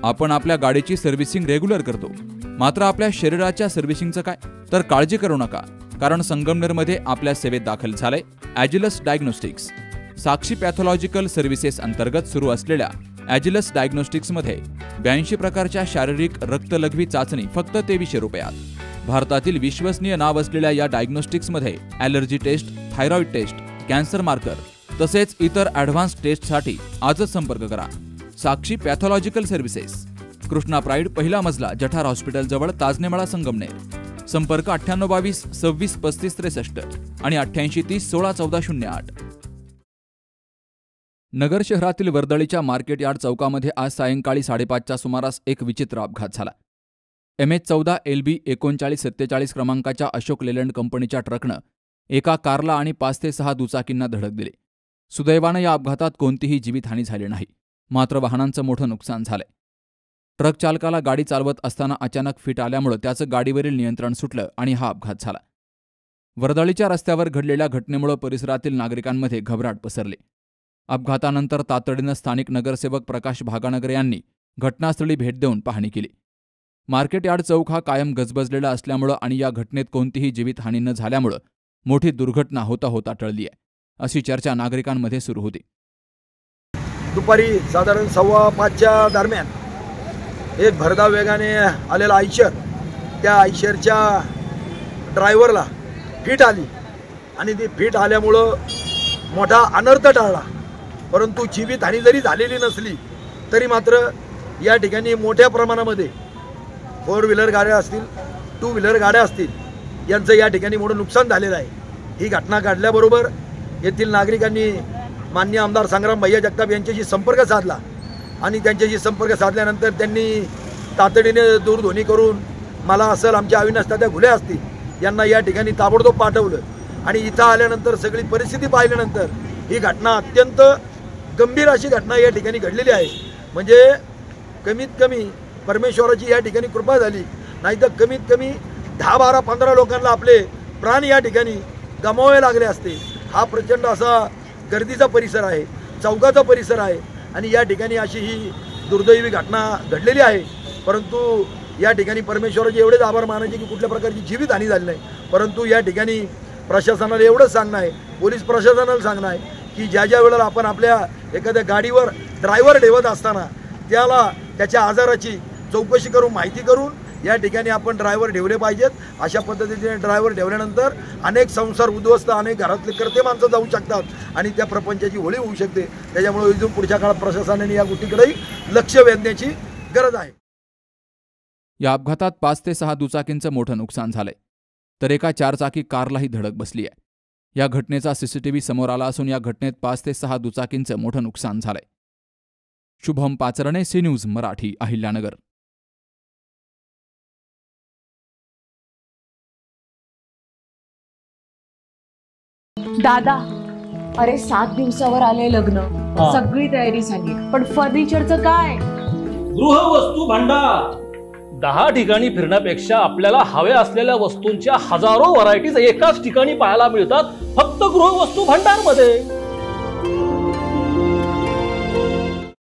आपण आपल्या गाडीची सर्व्हिसिंग रेग्युलर करतो, मात्र आपल्या शरीराच्या सर्व्हिसिंगचं काय? तर काळजी करू नका, कारण संगमनेरमध्ये आपल्या सेवेत दाखल झालंय ॲजिलस डायग्नोस्टिक्स. साक्षी पॅथॉलॉजिकल सर्व्हिसेस अंतर्गत सुरू असलेल्या ॲजिलस डायग्नोस्टिक्समध्ये 82 प्रकारच्या शारीरिक रक्तलघवी चाचणी फक्त 2300 रुपयात. भारतातील विश्वसनीय नाव असलेल्या या डायग्नोस्टिक्समध्ये allergy test, thyroid test, cancer marker तसेच इतर ॲडव्हान्स टेस्टसाठी आजच संपर्क करा. Sakshi pathological services, Krishna Pride, पहिला मजला, जठार हॉस्पिटल जवळ, ताजनेमाळा, संगमनेर. संपर्क 9822 26 35 63 आणि 88 30 16 14 08. नगर शहरातील वर्दळीच्या मार्केट यार्ड चौकामध्ये आज सायंकाळी 5:30च्या सुमारास एक विचित्र अपघात झाला. MH14 LB 3947 क्रमांकाच्या अशोक लेलँड कंपनीच्या ट्रकनं एका कारला आणि 5 ते 6 दुचाकींना धडक दिली. सुदैवानं या अपघातात कोणतीही जीवितहानी झाली नाही, मात्र वाहनांचं मोठं नुकसान झालंय. ट्रक चालकाला गाडी चालवत असताना अचानक फिट आल्यामुळे त्याचं गाडीवरील नियंत्रण सुटलं आणि हा अपघात झाला. वर्दळीच्या रस्त्यावर घडलेल्या घटनेमुळे परिसरातील नागरिकांमध्ये घबराट पसरली. अपघातानंतर तातडीनं स्थानिक नगरसेवक प्रकाश भागानगर यांनी घटनास्थळी भेट देऊन पाहणी केली. मार्केट यार्ड चौक हा कायम गजबजलेला असल्यामुळं आणि या घटनेत कोणतीही जीवितहानी न झाल्यामुळं मोठी दुर्घटना होता होता टळली आहे, अशी चर्चा नागरिकांमध्ये सुरू होती. दुपारी साधारण 4:15च्या दरम्यान एक भरधाव वेगाने आलेला आयशर, त्या आयशरच्या ड्रायव्हरला फिट आली आणि ती फिट आल्यामुळं मोठा अनर्थ टळला. परंतु जीवितहानी जरी झालेली नसली तरी मात्र या ठिकाणी मोठ्या प्रमाणामध्ये 4 व्हीलर गाड्या असतील, 2 व्हीलर गाड्या असतील, यांचं या ठिकाणी मोठं नुकसान झालेलं आहे. ही घटना घडल्याबरोबर येथील नागरिकांनी माननीय आमदार संग्राम भैया जगताप यांच्याशी संपर्क साधला आणि त्यांच्याशी संपर्क साधल्यानंतर त्यांनी तातडीने दूरध्वनी करून मला असेल, आमच्या अविनाश तात्या घुले असतील यांना या ठिकाणी ताबडतोब पाठवलं आणि इथं आल्यानंतर सगळी परिस्थिती पाहिल्यानंतर ही घटना अत्यंत गंभीर अशी घटना या ठिकाणी घडलेली आहे. म्हणजे कमीत कमी परमेश्वराची या ठिकाणी कृपा झाली, नाही तर कमीत कमी 10, 12, 15 लोकांना आपले प्राण या ठिकाणी गमावे लागले असते. हा प्रचंड असा गर्दीचा परिसर आहे, चौकाचा परिसर आहे आणि या ठिकाणी अशी ही दुर्दैवी घटना घडलेली आहे. परंतु या ठिकाणी परमेश्वराचे एवढेच आभार मानायचे की कुठल्या प्रकारची जीवितहानी झाली नाही. परंतु या ठिकाणी प्रशासनाला एवढंच सांगणं आहे, पोलीस प्रशासनाला सांगणं आहे की ज्या वेळेला आपण आपल्या एखाद्या गाडीवर ड्रायव्हर ठेवत असताना त्याला त्याच्या आजाराची चौकशी करून माहिती करून या ठिकाणी आपण ड्रायव्हर ठेवले पाहिजेत. अशा पद्धतीने ड्रायव्हर ठेवल्यानंतर अनेक संसार उद्ध्वस्त, अनेक घरातले कर्ते माणसं जाऊ शकतात आणि त्या प्रपंचाची होळी होऊ शकते. त्याच्यामुळे इथून पुढच्या काळात प्रशासनाने या गोष्टीकडेही लक्ष वेधण्याची गरज आहे. या अपघातात 5 ते 6 दुचाकींचं मोठं नुकसान झालंय, तर एका 4-चाकी कारलाही धडक बसली आहे. या घटनेचा CCTV समोर आला असून या घटनेत 5 ते 6 दुचाकींचं मोठं नुकसान झालंय. Shubham Pacharne, C News Marathi, Ahilyanagar. दादा, अरे 7 दिवसावर आले लग्न, सगळी तयारी झाली, पण फर्निचरचं काय? गृहवस्तू भांडार 10 ठिकाणी फिरण्यापेक्षा आपल्याला हव्या असलेल्या वस्तूंच्या हजारो व्हरायटीज एकाच ठिकाणी पाहायला मिळतात, फक्त गृहवस्तू भांडार मध्ये.